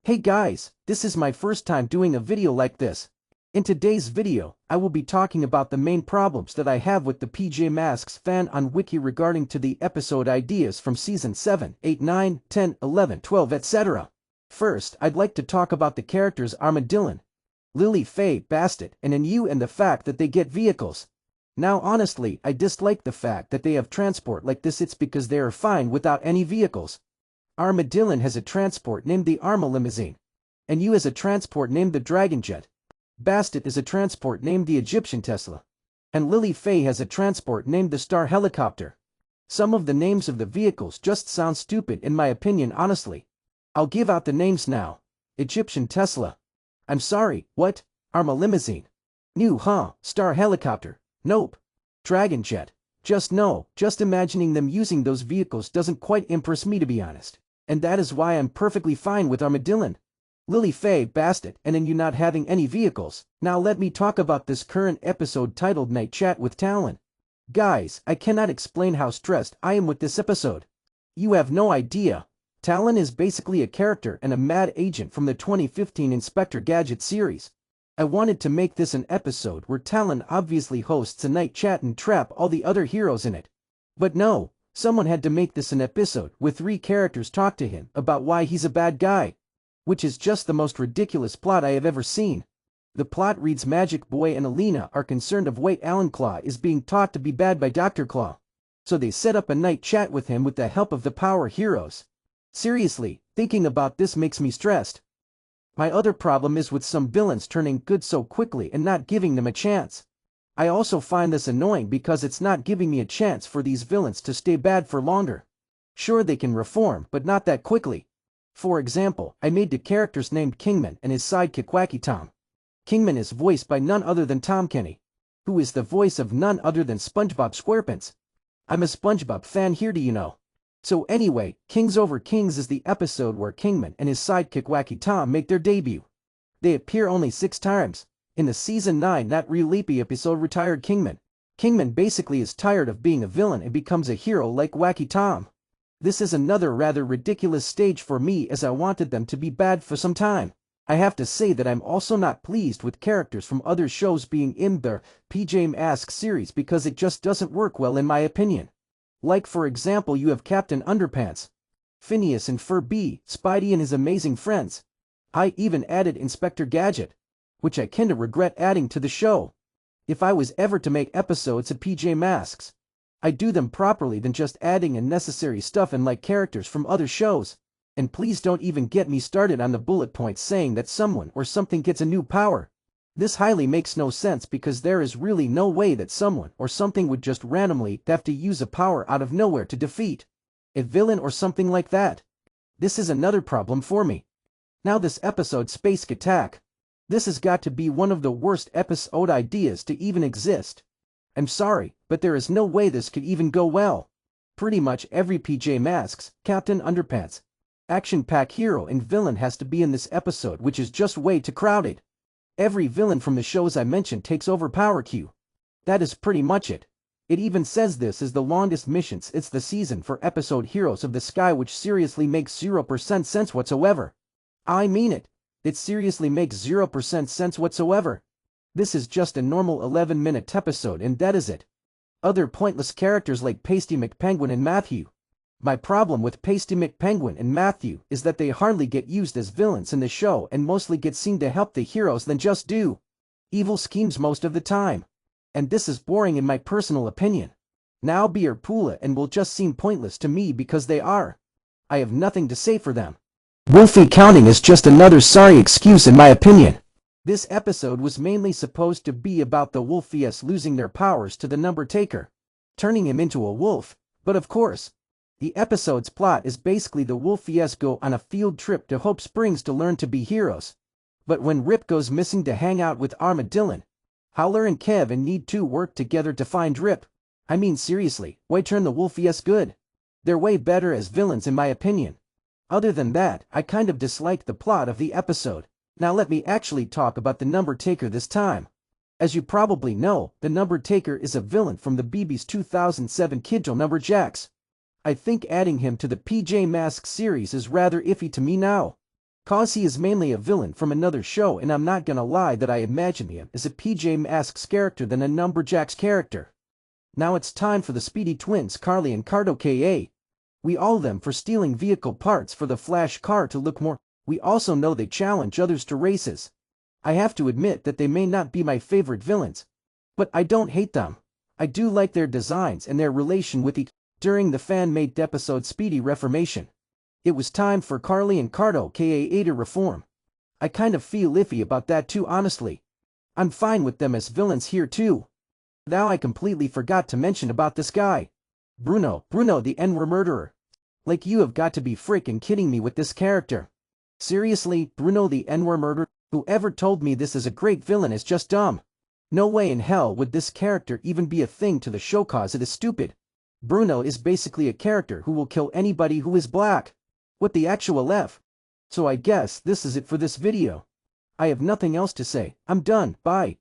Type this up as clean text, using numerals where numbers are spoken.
Hey guys, this is my first time doing a video like this. In today's video, I will be talking about the main problems that I have with the PJ Masks fan on Wiki regarding to the episode ideas from season 7, 8, 9, 10, 11, 12, etc. First, I'd like to talk about the characters Armadillon, Lily Faye Bastet, and Inu, and the fact that they get vehicles. Now honestly, I dislike the fact that they have transport like this. It's because they are fine without any vehicles. Armadillon has a transport named the Arma Limousine. Inu has a transport named the Dragon Jet. Bastet is a transport named the Egyptian Tesla. And Lily Faye has a transport named the Star Helicopter. Some of the names of the vehicles just sound stupid in my opinion, honestly. I'll give out the names now. Egyptian Tesla. I'm sorry, what? Arma Limousine. New, huh? Star Helicopter. Nope. Dragon Jet. Just imagining them using those vehicles doesn't quite impress me, to be honest. And that is why I'm perfectly fine with Armadillon, Lily Faye Bastet, and Inu not having any vehicles. Now let me talk about this current episode titled Night Chat with Talon. Guys, I cannot explain how stressed I am with this episode. You have no idea. Talon is basically a character and a mad agent from the 2015 Inspector Gadget series. I wanted to make this an episode where Talon obviously hosts a night chat and trap all the other heroes in it. But no, someone had to make this an episode where 3 characters talk to him about why he's a bad guy. Which is just the most ridiculous plot I have ever seen. The plot reads: Magic Boy and Alina are concerned of White Alan Claw is being taught to be bad by Dr. Claw. So they set up a night chat with him with the help of the power heroes. Seriously, thinking about this makes me stressed. My other problem is with some villains turning good so quickly and not giving them a chance. I also find this annoying because it's not giving me a chance for these villains to stay bad for longer. Sure, they can reform, but not that quickly. For example, I made the characters named Kingman and his sidekick Wacky Tom. Kingman is voiced by none other than Tom Kenny, who is the voice of none other than SpongeBob SquarePants. I'm a SpongeBob fan here, do you know? So anyway, Kings Over Kings is the episode where Kingman and his sidekick Wacky Tom make their debut. They appear only 6 times. In the season 9 Not Real Leapy episode Retired Kingman. Kingman basically is tired of being a villain and becomes a hero like Wacky Tom. This is another rather ridiculous stage for me, as I wanted them to be bad for some time. I have to say that I'm also not pleased with characters from other shows being in the PJ Masks series because it just doesn't work well in my opinion. Like for example, you have Captain Underpants, Phineas and Ferb, Spidey and his amazing friends. I even added Inspector Gadget, which I kinda regret adding to the show. If I was ever to make episodes of PJ Masks, I'd do them properly than just adding unnecessary stuff and like characters from other shows. And please don't even get me started on the bullet points saying that someone or something gets a new power. This highly makes no sense because there is really no way that someone or something would just randomly have to use a power out of nowhere to defeat a villain or something like that. This is another problem for me. Now this episode Space Attack. This has got to be one of the worst episode ideas to even exist. I'm sorry, but there is no way this could even go well. Pretty much every PJ Masks, Captain Underpants, action-pack hero and villain has to be in this episode, which is just way too crowded. Every villain from the shows I mentioned takes over power queue. That is pretty much it. It even says this is the longest missions it's the season for episode Heroes of the Sky, which seriously makes 0% sense whatsoever. I mean it. It seriously makes 0% sense whatsoever. This is just a normal 11-minute episode and that is it. Other pointless characters like Pasty McPenguin and Matthew. My problem with Pasty McPenguin and Matthew is that they hardly get used as villains in the show and mostly get seen to help the heroes than just do evil schemes most of the time. And this is boring in my personal opinion. Now Bee or Pula and will just seem pointless to me because they are. I have nothing to say for them. Wolfie counting is just another sorry excuse in my opinion. This episode was mainly supposed to be about the Wolfies losing their powers to the Number Taker, turning him into a wolf, but of course, the episode's plot is basically the Wolfies go on a field trip to Hope Springs to learn to be heroes. But when Rip goes missing to hang out with Armadillon, Howler and Kevin need to work together to find Rip. I mean seriously, why turn the Wolfies good? They're way better as villains in my opinion. Other than that, I kind of disliked the plot of the episode. Now let me actually talk about the Number Taker this time. As you probably know, the Number Taker is a villain from the BB's 2007 Kidjo Numberjacks. I think adding him to the PJ Masks series is rather iffy to me now. Cause he is mainly a villain from another show, and I'm not gonna lie that I imagine him as a PJ Masks character than a Numberjacks character. Now it's time for the Speedy Twins Carly and Cardo Ka. We all them for stealing vehicle parts for the Flash car to look more. We also know they challenge others to races. I have to admit that they may not be my favorite villains, but I don't hate them. I do like their designs and their relation with each. During the fan-made episode Speedy Reformation, it was time for Carly and Cardo Ka to reform. I kind of feel iffy about that too, honestly. I'm fine with them as villains here too. Now I completely forgot to mention about this guy. Bruno the N-word murderer. Like, you have got to be freaking kidding me with this character. Seriously, Bruno the N-word murderer? Whoever told me this is a great villain is just dumb. No way in hell would this character even be a thing to the show, cause it is stupid. Bruno is basically a character who will kill anybody who is black. What the actual F? So I guess this is it for this video. I have nothing else to say. I'm done. Bye.